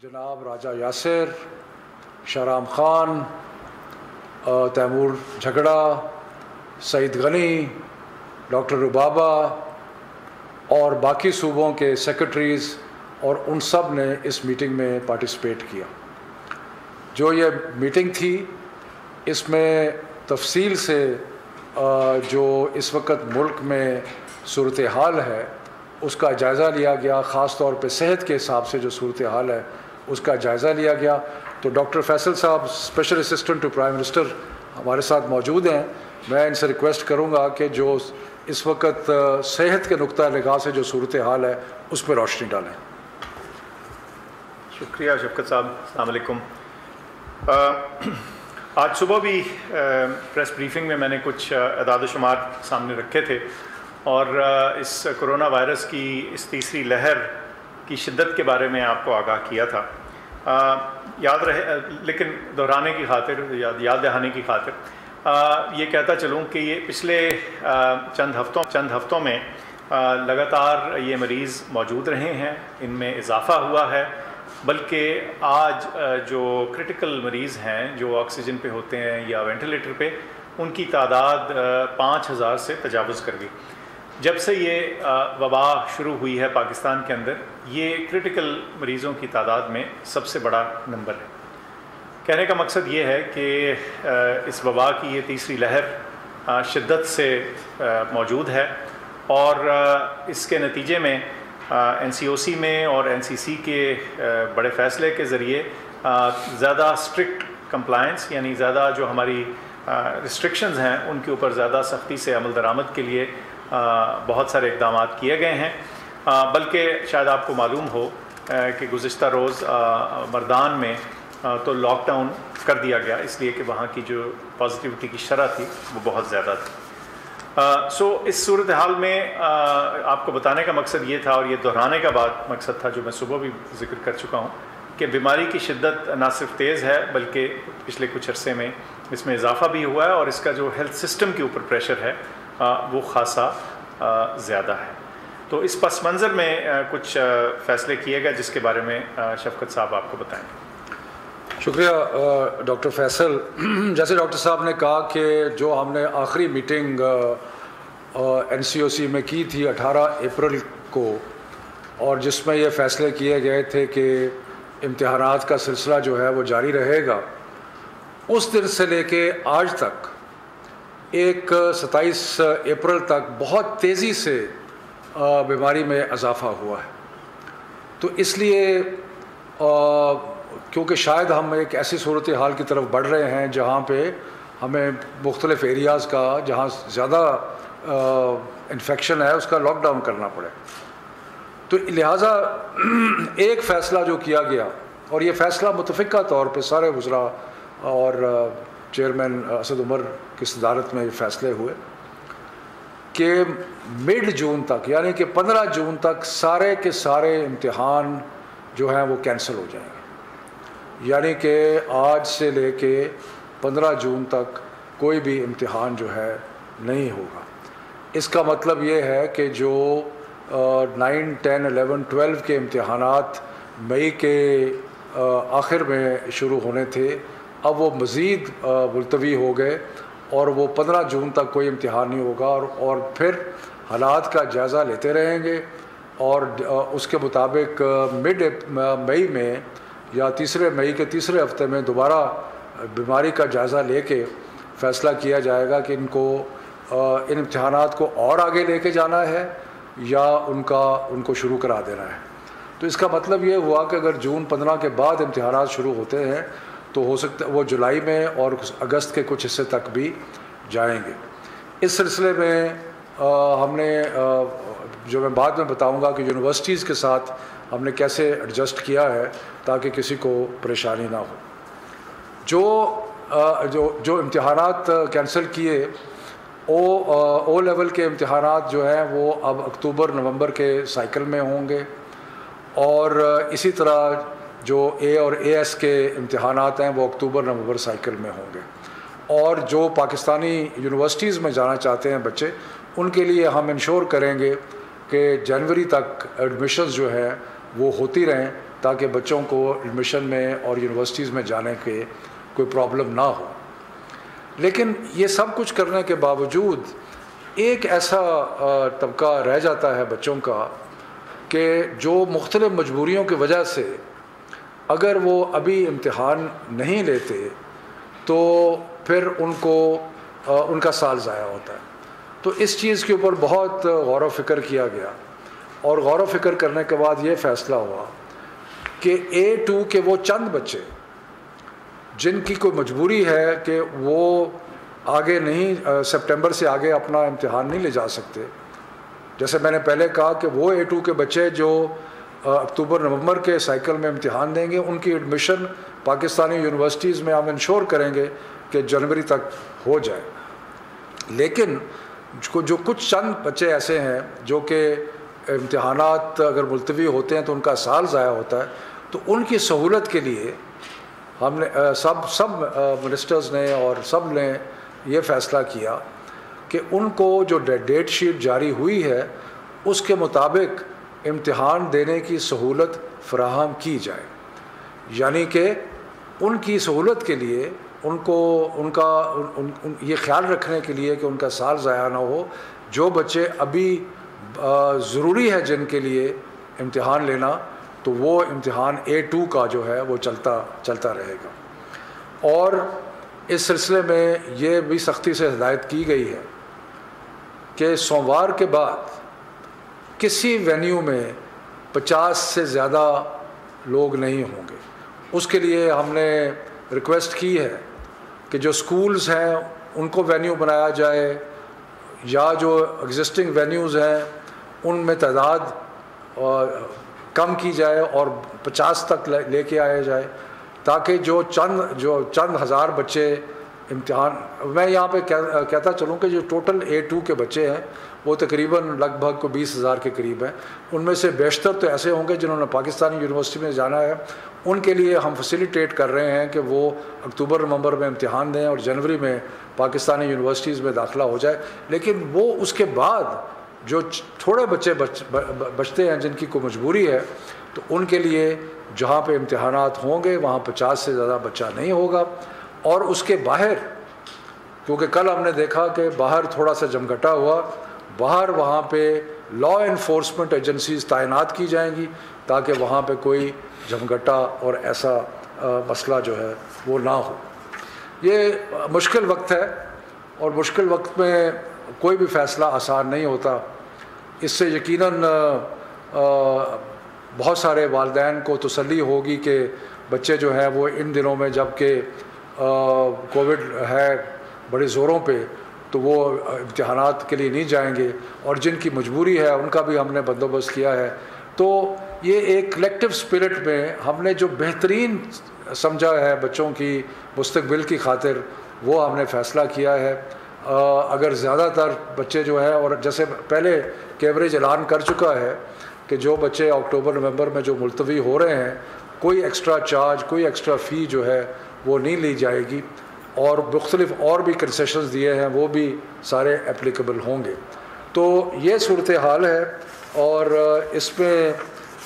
जनाब राजा यासिर, शाहराम खान, तैमूर झगड़ा, सईद गनी, डॉक्टर रुबाबा और बाकी सूबों के सेक्रेटरीज़ और उन सब ने इस मीटिंग में पार्टिसिपेट किया। जो ये मीटिंग थी इसमें तफसील से जो इस वक्त मुल्क में सूरत हाल है उसका जायज़ा लिया गया। ख़ास तौर पे सेहत के हिसाब से जो सूरत हाल है उसका जायज़ा लिया गया। तो डॉक्टर फैसल साहब, special assistant to prime minister, हमारे साथ मौजूद हैं। मैं इनसे रिक्वेस्ट करूंगा कि जो इस वक्त सेहत के नुक्ता निगाह से जो सूरत हाल है उस पर रोशनी डालें। शुक्रिया शफ़क़त साहब। अस्सलाम वालेकुम। आज सुबह भी प्रेस ब्रीफिंग में मैंने कुछ अदाद शुमार सामने रखे थे और इस कोरोना वायरस की इस तीसरी लहर की शिद्दत के बारे में आपको आगाह किया था। याद रहे, लेकिन दोहराने की खातिर, याद दहाने की खातिर ये कहता चलूँ कि ये पिछले चंद हफ्तों में लगातार ये मरीज़ मौजूद रहे हैं, इनमें इजाफ़ा हुआ है। बल्कि आज जो क्रिटिकल मरीज़ हैं जो ऑक्सीजन पे होते हैं या वेंटिलेटर पे, उनकी तादाद 5000 से तजावुज़ कर गई। जब से ये वबा शुरू हुई है पाकिस्तान के अंदर, ये क्रिटिकल मरीज़ों की तादाद में सबसे बड़ा नंबर है। कहने का मकसद ये है कि इस वबा की ये तीसरी लहर शिद्दत से मौजूद है और इसके नतीजे में NCOC में और NCC के बड़े फ़ैसले के ज़रिए ज़्यादा स्ट्रिक्ट कंप्लायंस, यानी ज़्यादा जो हमारी रिस्ट्रिक्शंस हैं उनके ऊपर ज़्यादा सख्ती से अमल दरामद के लिए बहुत सारे इक़दाम किए गए हैं। बल्कि शायद आपको मालूम हो कि गुज़िश्ता रोज़ मर्दान में तो लॉकडाउन कर दिया गया, इसलिए कि वहाँ की जो पॉजिटिविटी की शरह थी वो बहुत ज़्यादा थी। इस सूरत हाल में आपको बताने का मकसद ये था और ये दोहराने का मकसद था जो मैं सुबह भी जिक्र कर चुका हूँ कि बीमारी की शिद्दत ना सिर्फ तेज़ है बल्कि पिछले कुछ अरसे में इसमें इजाफ़ा भी हुआ है और इसका जो हेल्थ सिस्टम के ऊपर प्रेशर है वो ख़ासा ज़्यादा है। तो इस पस मंज़र में कुछ फ़ैसले किए गए जिसके बारे में शफ़क़त साहब आपको बताएँगे। शुक्रिया डॉक्टर फैसल। जैसे डॉक्टर साहब ने कहा कि जो हमने आखिरी मीटिंग NCOC में की थी 18 अप्रैल को और जिसमें ये फ़ैसले किए गए थे कि इम्तिहानात का सिलसिला जो है वो जारी रहेगा, उस दिन से लेके आज तक 27 अप्रैल तक बहुत तेज़ी से बीमारी में इजाफ़ा हुआ है। तो इसलिए क्योंकि शायद हम एक ऐसी सूरत हाल की तरफ बढ़ रहे हैं जहाँ पे हमें मुख्तलिफ़ एरियाज़ का जहाँ ज़्यादा इन्फेक्शन है उसका लॉकडाउन करना पड़े, तो लिहाजा एक फ़ैसला जो किया गया और ये फ़ैसला मुतफ़िक़ा तौर पे सारे वज़रा और चेयरमैन असद उमर की सदारत में ये फ़ैसले हुए कि मिड जून तक, यानी कि 15 जून तक सारे के सारे इम्तिहान जो हैं वो कैंसिल हो जाएंगे। यानी कि आज से लेके 15 जून तक कोई भी इम्तिहान जो है नहीं होगा। इसका मतलब ये है कि जो 9, 10, 11, 12 के इम्तिहानात मई के आखिर में शुरू होने थे, अब वो मज़ीद मुलतवी हो गए और वो 15 जून तक कोई इम्तिहान नहीं होगा और फिर हालात का जायज़ा लेते रहेंगे और उसके मुताबिक मिड मई में या तीसरे मई के तीसरे हफ्ते में दोबारा बीमारी का जायज़ा लेके फ़ैसला किया जाएगा कि इनको इन इम्तिहानात को और आगे लेके जाना है या उनको शुरू करा देना है। तो इसका मतलब ये हुआ कि अगर जून 15 के बाद इम्तिहानात शुरू होते हैं तो हो सकता है वो जुलाई में और अगस्त के कुछ हिस्से तक भी जाएंगे। इस सिलसिले में हमने जो मैं बाद में बताऊंगा कि यूनिवर्सिटीज़ के साथ हमने कैसे एडजस्ट किया है ताकि किसी को परेशानी ना हो। जो इम्तिहानात कैंसिल किए, ओ लेवल के इम्तिहानात जो हैं वो अब अक्टूबर नवंबर के साइकिल में होंगे और इसी तरह जो A और AS के इम्तिहानात हैं वो अक्टूबर नवंबर साइकिल में होंगे। और जो पाकिस्तानी यूनिवर्सिटीज़ में जाना चाहते हैं बच्चे, उनके लिए हम इंश्योर करेंगे कि जनवरी तक एडमिशन्स जो है वो होती रहें ताकि बच्चों को एडमिशन में और यूनिवर्सिटीज़ में जाने के कोई प्रॉब्लम ना हो। लेकिन ये सब कुछ करने के बावजूद एक ऐसा तबका रह जाता है बच्चों का कि जो मुख्तलिफ़ मजबूरियों की वजह से अगर वो अभी इम्तिहान नहीं लेते तो फिर उनको उनका साल ज़ाया होता है। तो इस चीज़ के ऊपर बहुत गौर व फिक्र किया गया और गौर व फिक्र करने के बाद ये फ़ैसला हुआ कि A2 के वो चंद बच्चे जिनकी कोई मजबूरी है कि वो आगे नहीं सितंबर से आगे अपना इम्तिहान नहीं ले जा सकते, जैसे मैंने पहले कहा कि वो A2 के बच्चे जो अक्टूबर नवंबर के साइकिल में इम्तिहान देंगे उनकी एडमिशन पाकिस्तानी यूनिवर्सिटीज़ में हम इंश्योर करेंगे कि जनवरी तक हो जाए। लेकिन जो कुछ चंद बच्चे ऐसे हैं जो कि इम्तिहानात अगर मुलतवी होते हैं तो उनका साल ज़ाया होता है, तो उनकी सहूलत के लिए हमने सब मिनिस्टर्स ने और सब ने ये फ़ैसला किया कि उनको जो डेट शीट जारी हुई है उसके मुताबिक इम्तिहान देने की सहूलत फ़राहम की जाए। यानी कि उनकी सहूलत के लिए उनको ये ख्याल रखने के लिए कि उनका साल ज़ाया ना हो, जो बच्चे अभी ज़रूरी है जिनके लिए इम्तिहान लेना, तो वो इम्तिहान A2 का जो है वो चलता रहेगा। और इस सिलसिले में ये भी सख्ती से हिदायत की गई है कि सोमवार के बाद किसी वेन्यू में 50 से ज़्यादा लोग नहीं होंगे। उसके लिए हमने रिक्वेस्ट की है कि जो स्कूल्स हैं उनको वेन्यू बनाया जाए या जो एग्जिस्टिंग वेन्यूज़ हैं उनमें तादाद कम की जाए और 50 तक लेके आया जाए, ताकि जो चंद हज़ार बच्चे इम्तिहान, मैं यहाँ पे कहता चलूँ कि जो टोटल A2 के बच्चे हैं वो तकरीबन लगभग को 20,000 के करीब हैं। उनमें से बेशतर तो ऐसे होंगे जिन्होंने पाकिस्तानी यूनिवर्सिटी में जाना है, उनके लिए हम फैसिलिटेट कर रहे हैं कि वो अक्टूबर नवंबर में इम्तिहान दें और जनवरी में पाकिस्तानी यूनिवर्सिटीज़ में दाखिला हो जाए। लेकिन वो उसके बाद जो थोड़े बच्चे बचते हैं जिनकी कोई मजबूरी है, तो उनके लिए जहाँ पे इम्तिहानात होंगे वहाँ 50 से ज़्यादा बच्चा नहीं होगा। और उसके बाहर, क्योंकि कल हमने देखा कि बाहर थोड़ा सा जमघटा हुआ, बाहर वहाँ पे लॉ इन्फोर्समेंट एजेंसीज़ तैनात की जाएंगी ताकि वहाँ पे कोई जमघटा और ऐसा मसला जो है वो ना हो। ये मुश्किल वक्त है और मुश्किल वक्त में कोई भी फ़ैसला आसान नहीं होता। इससे यकीनन बहुत सारे वालिदैन को तसल्ली होगी कि बच्चे जो हैं वो इन दिनों में जबकि कोविड है बड़े ज़ोरों पे, तो वो इम्तिहानात के लिए नहीं जाएंगे और जिनकी मजबूरी है उनका भी हमने बंदोबस्त किया है। तो ये एक कलेक्टिव स्पिरिट में हमने जो बेहतरीन समझा है बच्चों की मुस्तकबिल की खातिर, वो हमने फ़ैसला किया है। अगर ज़्यादातर बच्चे जो है, और जैसे पहले कैवरेज ऐलान कर चुका है कि जो बच्चे अक्टूबर नवंबर में जो मुलतवी हो रहे हैं, कोई एक्स्ट्रा चार्ज, कोई एक्स्ट्रा फ़ी जो है वो नहीं ली जाएगी और मुख्तलिफ और भी कंसेशंस दिए हैं वो भी सारे एप्लीकेबल होंगे। तो ये सूरत हाल है और इसमें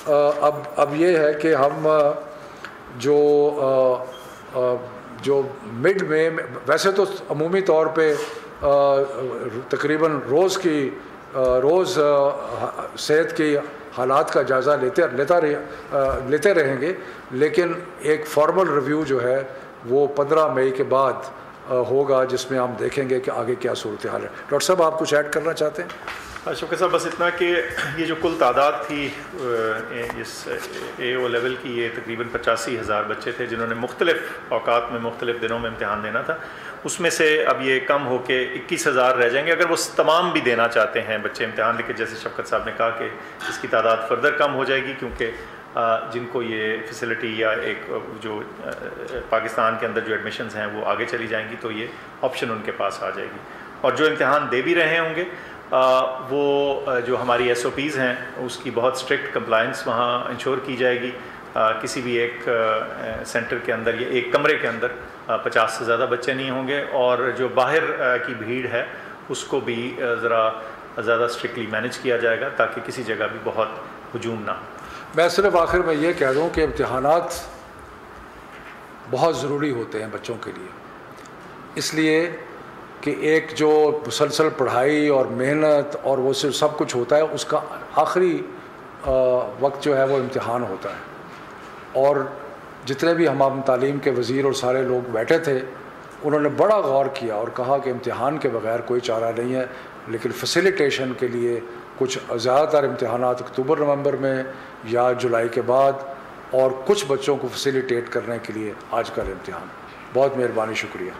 अब ये है कि हम जो मिड में, वैसे तो अमूमी तौर पे तकरीबन रोज़ सेहत की हालात का जायज़ा लेते रहेंगे, लेकिन एक फॉर्मल रिव्यू जो है वो 15 मई के बाद होगा जिसमें हम देखेंगे कि आगे क्या सूरत हाल है। डॉक्टर साहब, आप कुछ ऐड करना चाहते हैं? शुक्र साहब, बस इतना कि ये जो कुल तादाद थी इस AO लेवल की, ये तकरीबन 85,000 बच्चे थे जिन्होंने मुख्तलिफ़ औकात में मुख्तलिफ़ दिनों में इम्तिहान देना था। उसमें से अब ये कम होके 21,000 रह जाएंगे। अगर वो तमाम भी देना चाहते हैं बच्चे इम्तिहान, लेकिन जैसे शफ़क़त साहब ने कहा कि इसकी तादाद फर्दर कम हो जाएगी, क्योंकि जिनको ये फैसिलिटी या एक जो पाकिस्तान के अंदर जो एडमिशन्स हैं वो आगे चली जाएंगी, तो ये ऑप्शन उनके पास आ जाएगी। और जो इम्तिहान दे भी रहे होंगे वो जो हमारी SOPs हैं उसकी बहुत स्ट्रिक्ट कंप्लायंस वहाँ इंश्योर की जाएगी। किसी भी एक सेंटर के अंदर या एक कमरे के अंदर 50 से ज़्यादा बच्चे नहीं होंगे और जो बाहर की भीड़ है उसको भी ज़रा ज़्यादा स्ट्रिक्टली मैनेज किया जाएगा ताकि किसी जगह भी बहुत हुजूम ना हो। मैं सिर्फ आखिर में ये कह दूँ कि इम्तिहानात बहुत ज़रूरी होते हैं बच्चों के लिए, इसलिए कि एक जो मुसलसल पढ़ाई और मेहनत और वो सब कुछ होता है, उसका आखिरी वक्त जो है वो इम्तिहान होता है। और जितने भी हम तालीम के वज़ीर और सारे लोग बैठे थे, उन्होंने बड़ा गौर किया और कहा कि इम्तिहान के बग़ैर कोई चारा नहीं है, लेकिन फैसिलिटेशन के लिए कुछ ज़्यादातर इम्तिहानात अक्टूबर नवंबर में या जुलाई के बाद, और कुछ बच्चों को फैसिलिटेट करने के लिए आजकल इम्तिहान। बहुत मेहरबानी, शुक्रिया।